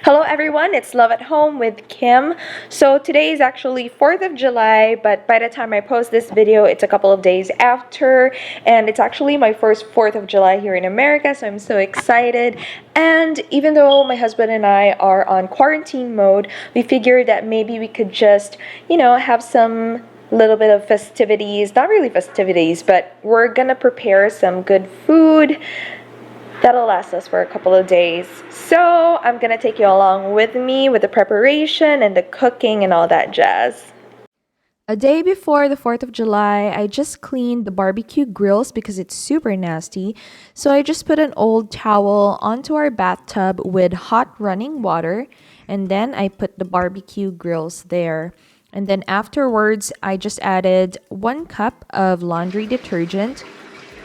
Hello everyone, it's Love at Home with Kim. So today is actually 4th of July, but by the time I post this video, it's a couple of days after, and it's actually my first 4th of July here in America, so I'm so excited. And even though my husband and I are on quarantine mode, we figured that maybe we could just, have some little bit of festivities, not really festivities, but we're gonna prepare some good food that'll last us for a couple of days. So I'm gonna take you along with me with the preparation and the cooking and all that jazz. A day before the 4th of July, I just cleaned the barbecue grills because it's super nasty. So I just put an old towel onto our bathtub with hot running water, and then I put the barbecue grills there. And then afterwards, I just added 1 cup of laundry detergent.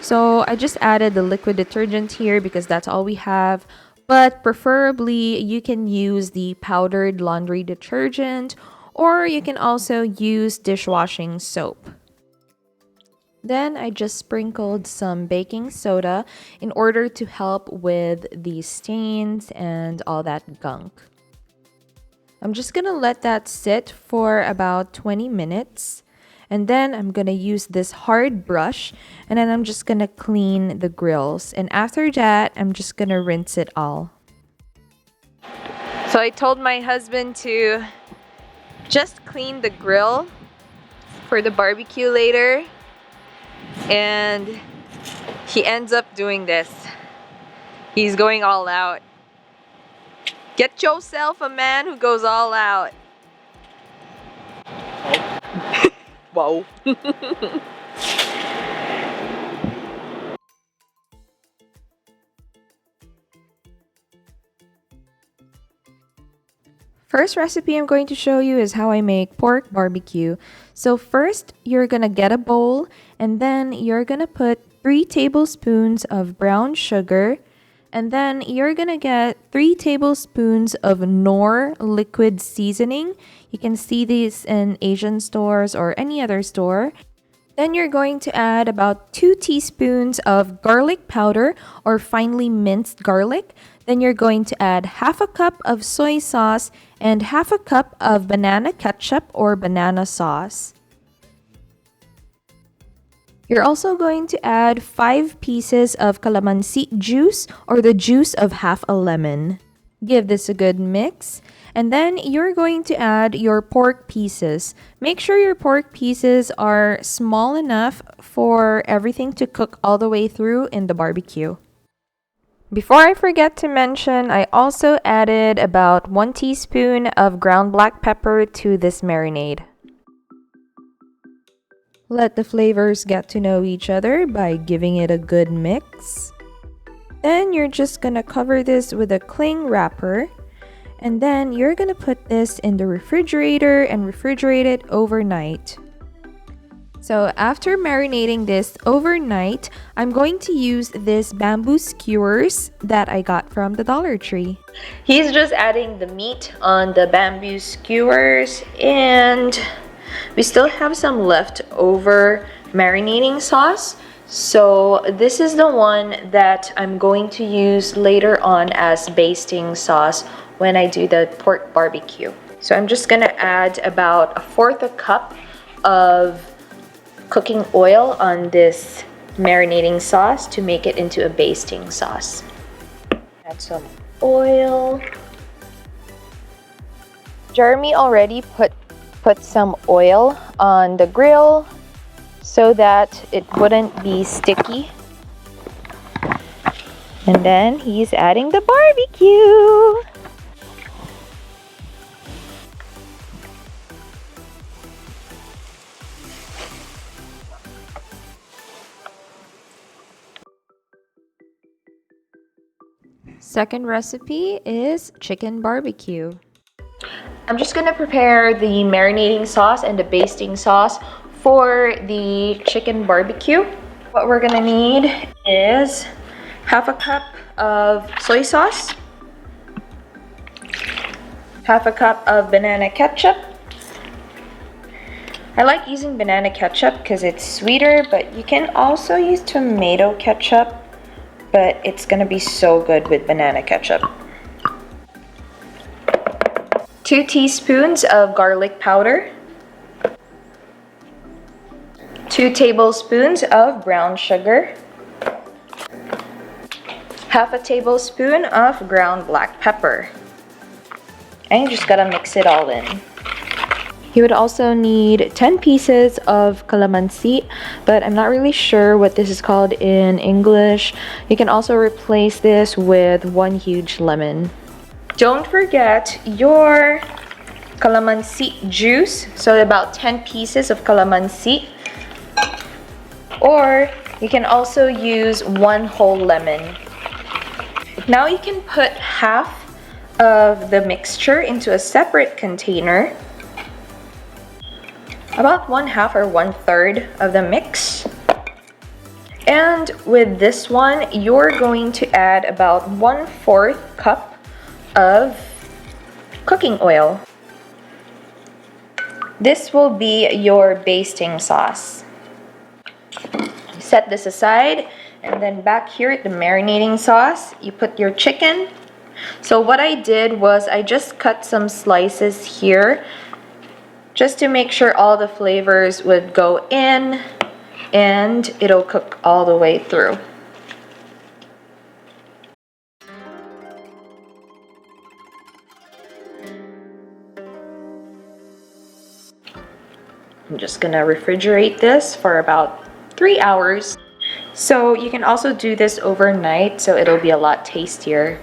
So I just added the liquid detergent here because that's all we have. But preferably, you can use the powdered laundry detergent, or you can also use dishwashing soap. Then I just sprinkled some baking soda in order to help with the stains and all that gunk. I'm just gonna let that sit for about 20 minutes. And then I'm gonna use this hard brush, and then I'm just gonna clean the grills. And after that, I'm just gonna rinse it all. So I told my husband to just clean the grill for the barbecue later. And he ends up doing this. He's going all out. Get yourself a man who goes all out. Wow. First recipe I'm going to show you is how I make pork barbecue. So first, you're gonna get a bowl, and then you're gonna put 3 tablespoons of brown sugar, and then you're gonna get 3 tablespoons of Knorr liquid seasoning. You can see these in Asian stores or any other store. Then you're going to add about 2 teaspoons of garlic powder or finely minced garlic. Then you're going to add half a cup of soy sauce and half a cup of banana ketchup or banana sauce. You're also going to add 5 pieces of calamansi juice or the juice of half a lemon. Give this a good mix. And then you're going to add your pork pieces. Make sure your pork pieces are small enough for everything to cook all the way through in the barbecue. Before I forget to mention, I also added about 1 teaspoon of ground black pepper to this marinade. Let the flavors get to know each other by giving it a good mix. Then you're just gonna cover this with a cling wrapper. And then you're gonna put this in the refrigerator and refrigerate it overnight. So after marinating this overnight, I'm going to use this bamboo skewers that I got from the Dollar Tree. He's just adding the meat on the bamboo skewers, and we still have some leftover marinating sauce. So this is the one that I'm going to use later on as basting sauce when I do the pork barbecue. So I'm just gonna add about 1/4 cup of cooking oil on this marinating sauce to make it into a basting sauce. Add some oil. Jeremy already put some oil on the grill so that it wouldn't be sticky. And then he's adding the barbecue. Second recipe is chicken barbecue. I'm just gonna prepare the marinating sauce and the basting sauce for the chicken barbecue. What we're gonna need is half a cup of soy sauce, half a cup of banana ketchup. I like using banana ketchup because it's sweeter, but you can also use tomato ketchup, but it's gonna be so good with banana ketchup. 2 teaspoons of garlic powder, 2 tablespoons of brown sugar, half a tablespoon of ground black pepper. And you just gotta mix it all in. You would also need 10 pieces of calamansi, but I'm not really sure what this is called in English. You can also replace this with 1 huge lemon. Don't forget your calamansi juice, so about 10 pieces of calamansi. Or you can also use 1 whole lemon. Now you can put half of the mixture into a separate container. About 1/2 or 1/3 of the mix. And with this one, you're going to add about 1/4 cup of cooking oil. This will be your basting sauce. Set this aside, and then back here at the marinating sauce, you put your chicken. So what I did was I just cut some slices here just to make sure all the flavors would go in and it'll cook all the way through. I'm just gonna refrigerate this for about 3 hours. So you can also do this overnight, so it'll be a lot tastier.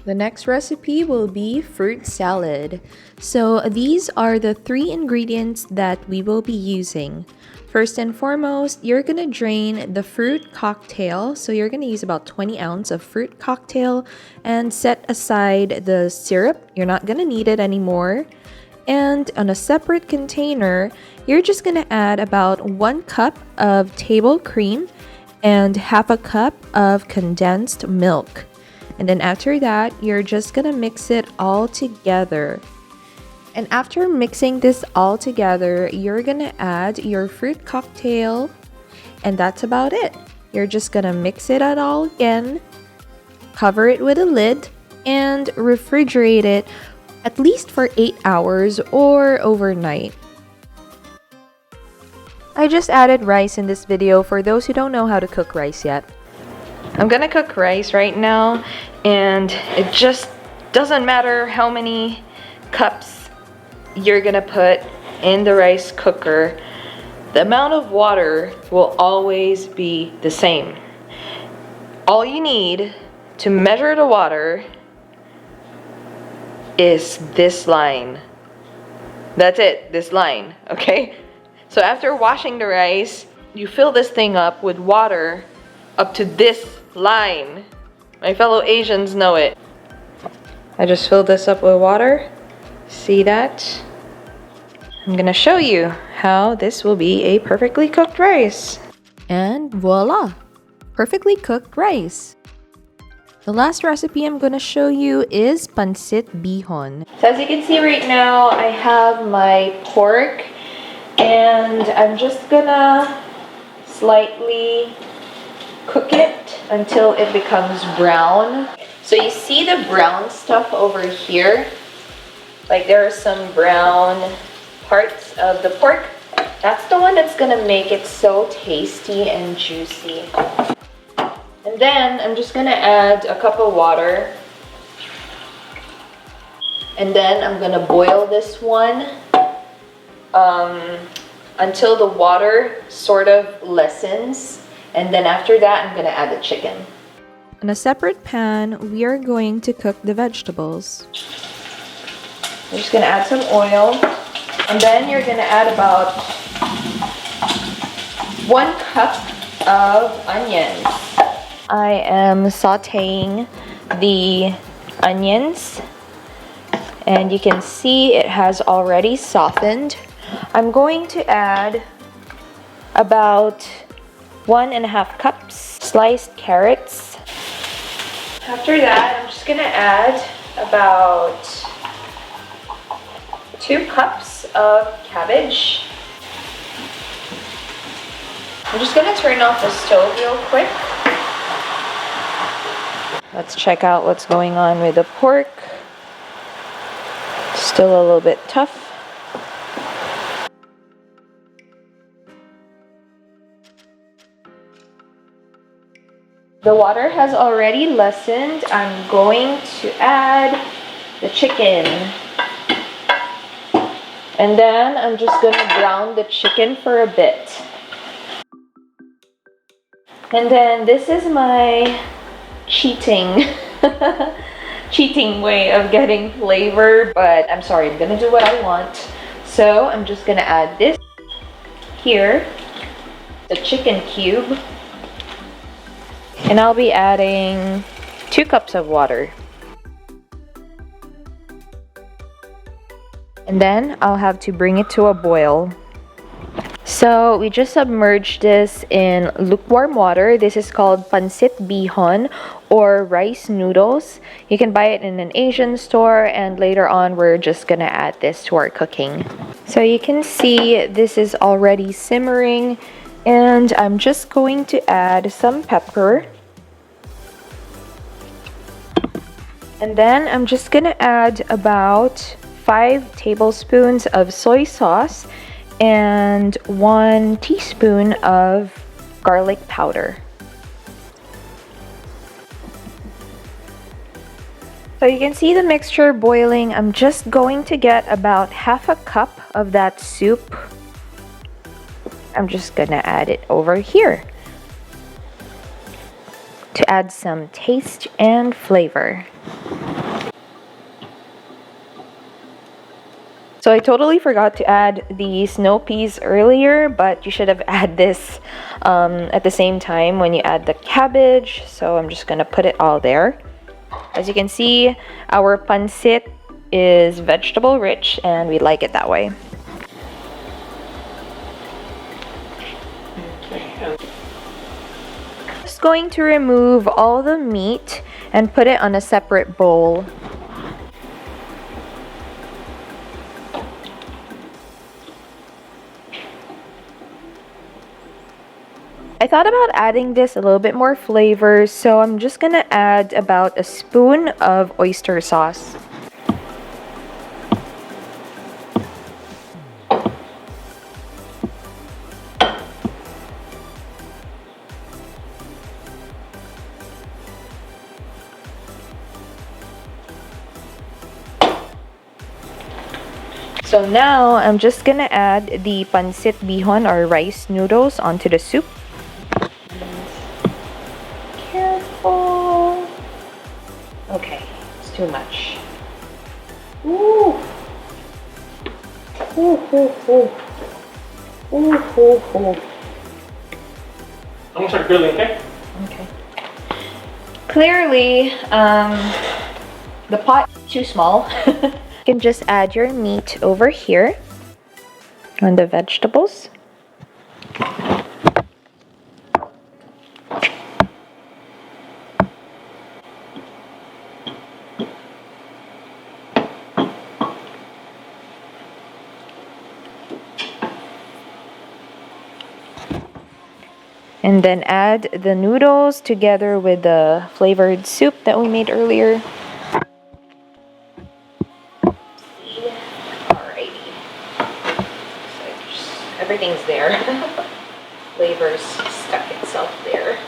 The next recipe will be fruit salad. So these are the 3 ingredients that we will be using. First and foremost, you're gonna drain the fruit cocktail. So you're gonna use about 20 ounces of fruit cocktail and set aside the syrup. You're not gonna need it anymore. And on a separate container, you're just gonna add about 1 cup of table cream and half a cup of condensed milk. And then after that, you're just gonna mix it all together. And after mixing this all together, you're gonna add your fruit cocktail, and that's about it. You're just gonna mix it all again, cover it with a lid, and refrigerate it at least for 8 hours or overnight. I just added rice in this video for those who don't know how to cook rice yet. I'm gonna cook rice right now, and it just doesn't matter how many cups you're gonna put in the rice cooker. The amount of water will always be the same. All you need to measure the water is this line. That's it, this line, okay? So after washing the rice, you fill this thing up with water up to this line. My fellow Asians know it. I just filled this up with water. See that? I'm gonna show you how this will be a perfectly cooked rice. And voila! Perfectly cooked rice. The last recipe I'm gonna show you is pancit bihon. So as you can see right now, I have my pork, and I'm just gonna slightly cook it until it becomes brown. So you see the brown stuff over here? Like there are some brown parts of the pork. That's the one that's gonna make it so tasty and juicy. And then I'm just gonna add a cup of water. And then I'm gonna boil this one until the water sort of lessens. And then after that, I'm gonna add the chicken. On a separate pan, we are going to cook the vegetables. I'm just gonna add some oil. And then you're gonna add about 1 cup of onions. I am sauteing the onions. And you can see it has already softened. I'm going to add about 1.5 cups sliced carrots. After that, I'm just gonna add about 2 cups of cabbage. I'm just gonna turn off the stove real quick. Let's check out what's going on with the pork. Still a little bit tough. The water has already lessened. I'm going to add the chicken. And then I'm just gonna brown the chicken for a bit. And then this is my cheating way of getting flavor, but I'm sorry, I'm gonna do what I want. So I'm just gonna add this here, the chicken cube, and I'll be adding 2 cups of water. And then I'll have to bring it to a boil. So we just submerged this in lukewarm water. This is called pancit bihon or rice noodles. You can buy it in an Asian store, and later on we're just gonna add this to our cooking. So you can see this is already simmering, and I'm just going to add some pepper. And then I'm just gonna add about 5 tablespoons of soy sauce and 1 teaspoon of garlic powder. So you can see the mixture boiling. I'm just going to get about half a cup of that soup. I'm just gonna add it over here to add some taste and flavor. So I totally forgot to add the snow peas earlier, but you should have added this at the same time when you add the cabbage. So I'm just gonna put it all there. As you can see, our pancit is vegetable rich and we like it that way. Just going to remove all the meat and put it on a separate bowl. I thought about adding this a little bit more flavor, so I'm just gonna add about a spoon of oyster sauce. So now I'm just gonna add the pancit bihon or rice noodles onto the soup. Careful. Okay, it's too much. Ooh. Ooh, ooh, ooh. Ooh, ooh, ooh. I'm gonna start grilling, okay? Okay. Clearly, the pot is too small. You can just add your meat over here on the vegetables. And then add the noodles together with the flavored soup that we made earlier. Alrighty. So everything's there. Flavors stuck itself there.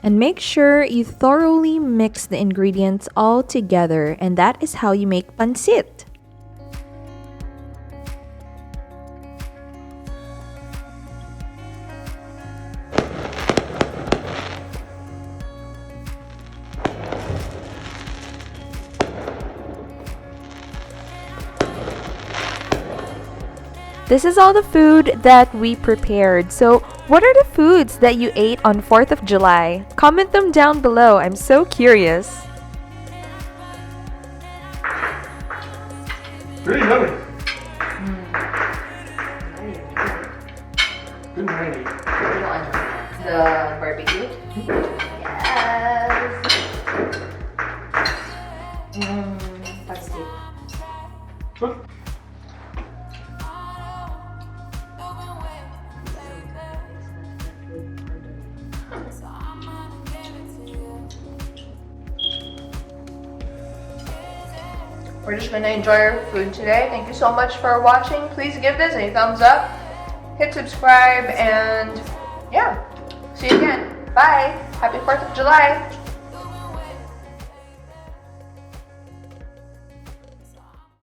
And make sure you thoroughly mix the ingredients all together, and that is how you make pancit. This is all the food that we prepared. So, what are the foods that you ate on 4th of July? Comment them down below. I'm so curious. Really yummy. Good marinade. The barbecue. Yes. Basting. Good. We're just gonna enjoy our food today. Thank you so much for watching. Please give this a thumbs up, hit subscribe, and yeah, see you again. Bye. Happy 4th of July.